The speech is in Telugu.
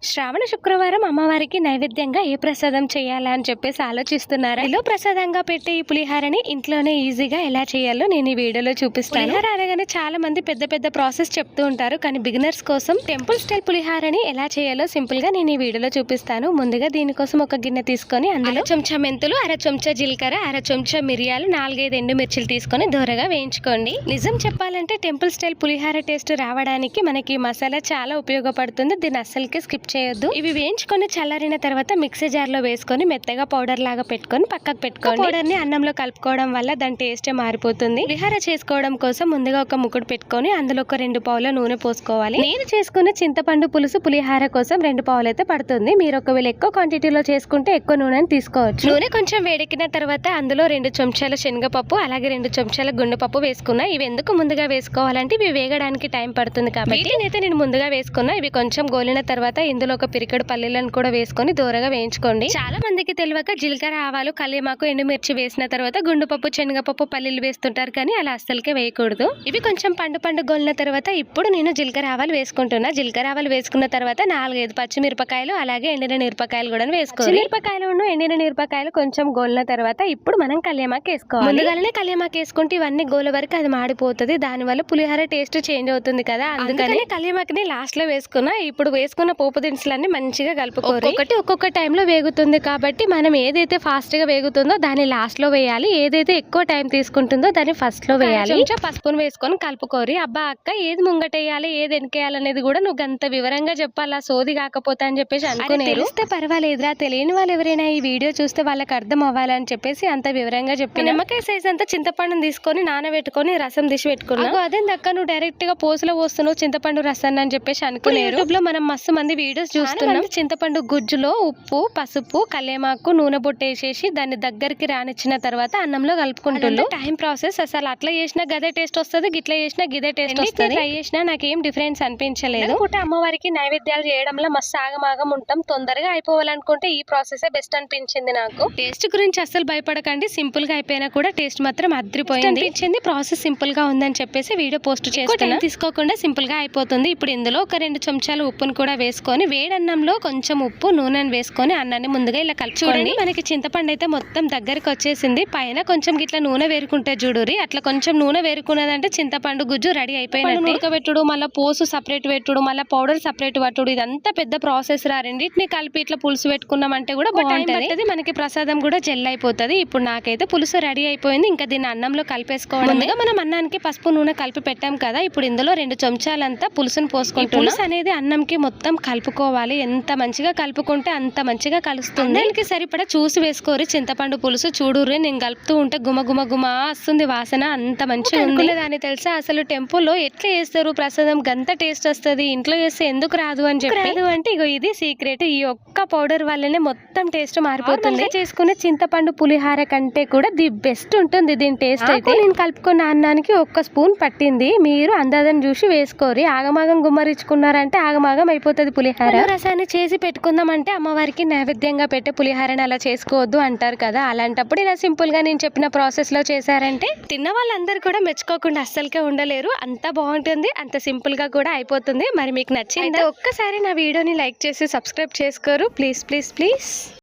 శ్రావణ శుక్రవారం అమ్మవారికి నైవేద్యంగా ఏ ప్రసాదం చేయాలా అని చెప్పేసి ఆలోచిస్తున్నారా? ఇలా ప్రసాదంగా పెట్టే ఈ పులిహారని ఇంట్లోనే ఈజీగా ఎలా చేయాలో నేను ఈ వీడియోలో చూపిస్తాను. పులిహార అనగానే చాలా మంది పెద్ద పెద్ద ప్రాసెస్ చెప్తూ ఉంటారు, కానీ బిగినర్స్ కోసం టెంపుల్ స్టైల్ పులిహారని ఎలా చేయాలో సింపుల్ గా నేను ఈ వీడియోలో చూపిస్తాను. ముందుగా దీనికోసం ఒక గిన్నె తీసుకొని అందులో చెంచా మెంతులు, అర చెంచా జీలకర్ర, అర చెంచా మిరియాలు, 4-5 ఎండుమిర్చిలు తీసుకొని దూరగా వేయించుకోండి. నిజం చెప్పాలంటే టెంపుల్ స్టైల్ పులిహార టేస్ట్ రావడానికి మనకి మసాలా చాలా ఉపయోగపడుతుంది. దీన్ని అస్సలకి స్కిప్ చేయొద్దు. ఇవి వేయించుకొని చల్లారిన తర్వాత మిక్సీ జార్ లో వేసుకొని మెత్తగా పౌడర్ లాగా పెట్టుకొని పక్కకు పెట్టుకోండి. పౌడర్ ని అన్నంలో కలుపుకోవడం వల్ల దాని టేస్ట్ మారిపోతుంది. పులిహార చేసుకోవడం కోసం ముందుగా ఒక ముకుడు పెట్టుకొని అందులో ఒక 2 పావుల నూనె పోసుకోవాలి. నేను చేసుకున్న చింతపండు పులుసు పులిహార కోసం 2 పావులు అయితే పడుతుంది. మీరు ఒకవేళ ఎక్కువ క్వాంటిటీలో చేసుకుంటే ఎక్కువ నూనెని తీసుకోవచ్చు. నూనె కొంచెం వేడెక్కిన తర్వాత అందులో 2 చెంచాల శనగపప్పు, అలాగే 2 చెంచాల గుండెపప్పు వేసుకున్నా. ఇవి ఎందుకు ముందుగా వేసుకోవాలంటే ఇవి వేగడానికి టైం పడుతుంది కాబట్టి వీటినైతే నేను ముందుగా వేసుకున్నా. ఇవి కొంచెం గోలిన తర్వాత ఇందులో ఒక పిరికెడు పల్లీలను కూడా వేసుకొని దూరగా వేయించుకోండి. చాలా మందికి తెలియక జీలకర్ర, ఆవాలు, కల్లేమాకు, ఎండుమిర్చి వేసిన తర్వాత గుండుపప్పు, శనగపప్పు, పల్లీలు వేస్తుంటారు, కానీ అలా అస్సలకే వేయకూడదు. ఇవి కొంచెం పండు గోలిన తర్వాత ఇప్పుడు నేను జీలకర్ర ఆవాలు వేసుకుంటున్నా. జీలకర్ర ఆవాలు వేసుకున్న తర్వాత 4-5 పచ్చిమిరపకాయలు, అలాగే ఎండిన మిరపకాయలు కూడా వేసుకోవాలి. మిరపకాయలు ఎండిన మిరపకాయలు కొంచెం గోలిన తర్వాత ఇప్పుడు మనం కల్లేమాకు వేసుకోవాలి. ముందుగానే కల్లేమాకు వేసుకుంటే ఇవన్నీ గోల వరకు అది మాడిపోతుంది. దానివల్ల పులిహార టేస్ట్ చేంజ్ అవుతుంది కదా, అందుకని కల్లేమాకుని లాస్ట్ లో వేసుకున్నా. ఇప్పుడు వేసుకున్న పోపు దినుసులన్నీ మంచిగా కలుపుకోవాలి. ఒక్కొక్క టైంలో వేగుతుంది కాబట్టి మనం ఏదైతే ఫాస్ట్ గా వేగుతుందో దాన్ని లాస్ట్ లో వేయాలి, ఏదైతే ఎక్కువ టైం తీసుకుంటుందో దాన్ని ఫస్ట్ లో వేయాలి. కొంచెం పసుపును వేసుకొని కలుపుకోరి. అబ్బా అక్క, ఏది ముంగటేయాలి ఏది వెనకేయాలి అనేది కూడా నువ్వు అంత వివరంగా చెప్పాలా, సోది కాకపోతే అని చెప్పేసి అనుకునే. తెలిస్తే పర్వాలేదురా, తెలియని వాళ్ళు ఎవరైనా ఈ వీడియో చూస్తే వాళ్ళకి అర్థం అవ్వాలని చెప్పేసి అంత వివరంగా చెప్పి నిమ్మకాయ సైజ్ అంతా చింతపండుని తీసుకొని నానబెట్టుకొని రసం తీసి పెట్టుకున్నావు. అదేందక్క నువ్వు డైరెక్ట్ గా పోసులో పోస్తున్నావు చింతపండు రసాన్ని అని చెప్పేసి అనుకునే. యూట్యూబ్ లో మనం మస్తు మంది వీడియోస్ చూస్తున్నాం. చింతపండు గుజ్జులో ఉప్పు, పసుపు, కల్లేమాకు, నూనె బొట్టేసేసి దాన్ని దగ్గరికి రానిచ్చిన తర్వాత అన్నంలో కలుపుకుంటున్నాం. Time process. అసలు అట్లా చేసినా గదే టేస్ట్ వస్తుంది, గిట్లా చేసినా గిదే టేస్ట్ వస్తుంది. ట్రై చేసినా నాకేం డిఫరెన్స్ అనిపించలేదు. పూట అమ్మవారికి నైవేద్యాలు చేయడంలో మస్తు ఆగమాగం ఉంటాం. తొందరగా అయిపోవాలనుకుంటే ఈ ప్రాసెస్ బెస్ట్ అనిపించింది నాకు. టేస్ట్ గురించి అస్సలు భయపడకండి, సింపుల్ గా అయిపోయినా కూడా టేస్ట్ మాత్రం అదిరిపోయింది అనిపించింది. ప్రాసెస్ సింపుల్ గా ఉందని చెప్పేసి వీడియో పోస్ట్ చేస్తున్నా. తీసుకోకుండా సింపుల్ గా అయిపోతుంది. ఇప్పుడు ఇందులో ఒక 2 చెంచాలు ఉప్పును కూడా వేసుకొని వేడన్నంలో కొంచెం ఉప్పు, నూనెను వేసుకొని అన్నాన్ని ముందుగా ఇలా కలుపుకోండి. మనకి చింతపండు అయితే మొత్తం దగ్గరికి వచ్చేసింది. పైన కొంచెం ఇట్లా నూనె వేరుకుంటే చూడురి, అట్లా కొంచెం నూనె వేరుకున్నదంటే చింతపండు గుజ్జు రెడీ అయిపోయినట్టు. ఉడకబెట్టుడు, మళ్ళీ పోసు సపరేట్ పెట్టుడు, మళ్ళీ పౌడర్ సపరేట్ పట్టుడు, ఇదంతా పెద్ద ప్రాసెస్ రా. రెండింటిని కలిపి ఇట్లా పులుసు పెట్టుకున్నామంటే కూడా బాగుంటది. మనకి ప్రసాదం కూడా జెల్ అయిపోతుంది. ఇప్పుడు నాకైతే పులుసు రెడీ అయిపోయింది. ఇంకా దీన్ని అన్నంలో కలిపేసుకోవడం. మనం అన్నానికి పసుపు నూనె కలిపి పెట్టాం కదా, ఇప్పుడు ఇందులో 2 చెంచాలంతా పులుసును పోసుకుంటాం. పులుసు అనేది అన్నంకి మొత్తం కలుపుకోవాలి. ఎంత మంచిగా కలుపుకుంటే అంత మంచిగా కలుస్తుంది. దానికి సరిపడా చూసి వేసుకోరు. చింతపండు పులుసు చూడుర్రి, నేను కలుపుతూ ఉంటే గుమ గుమ గుమ వస్తుంది వాసన, అంత మంచిగా ఉంది. దాన్ని తెలుసా అసలు టెంపుల్లో ఎట్లా చేస్తారు ప్రసాదం గంత టేస్ట్ వస్తుంది, ఇంట్లో చేస్తే ఎందుకు రాదు అని చెప్పి. రాదు అంటే ఇగో ఇది సీక్రెట్. ఈ ఒక్క పౌడర్ వల్లనే మొత్తం టేస్ట్ మారిపోతుంది. చేసుకునే చింతపండు పులిహార కంటే కూడా ది బెస్ట్ ఉంటుంది దీని టేస్ట్ అయితే. నేను కలుపుకున్న అన్నానికి 1 స్పూన్ పట్టింది. మీరు అందాదని చూసి వేసుకోరి. ఆగమాగం గుమ్మరించుకున్నారంటే ఆగమాగం అయిపోతుంది పులిహార. రసాన్ని చేసి పెట్టుకుందామంటే అమ్మవారికి నైవేద్యంగా పెట్టే పులిహారని అలా చేసుకోవద్దు అంటారు కదా, అలాంటప్పుడు ఇలా సింపుల్ గా నేను చెప్పిన ప్రాసెస్ లో చేశారంటే తిన్న వాళ్ళందరూ కూడా మెచ్చుకోకుండా అస్సలకే ఉండలేరు. అంత బాగుంటుంది, అంత సింపుల్ గా కూడా అయిపోతుంది. మరి మీకు నచ్చిందా? ఒక్కసారి నా వీడియోని లైక్ చేసి సబ్స్క్రైబ్ చేసుకోరు ప్లీజ్ ప్లీజ్ ప్లీజ్.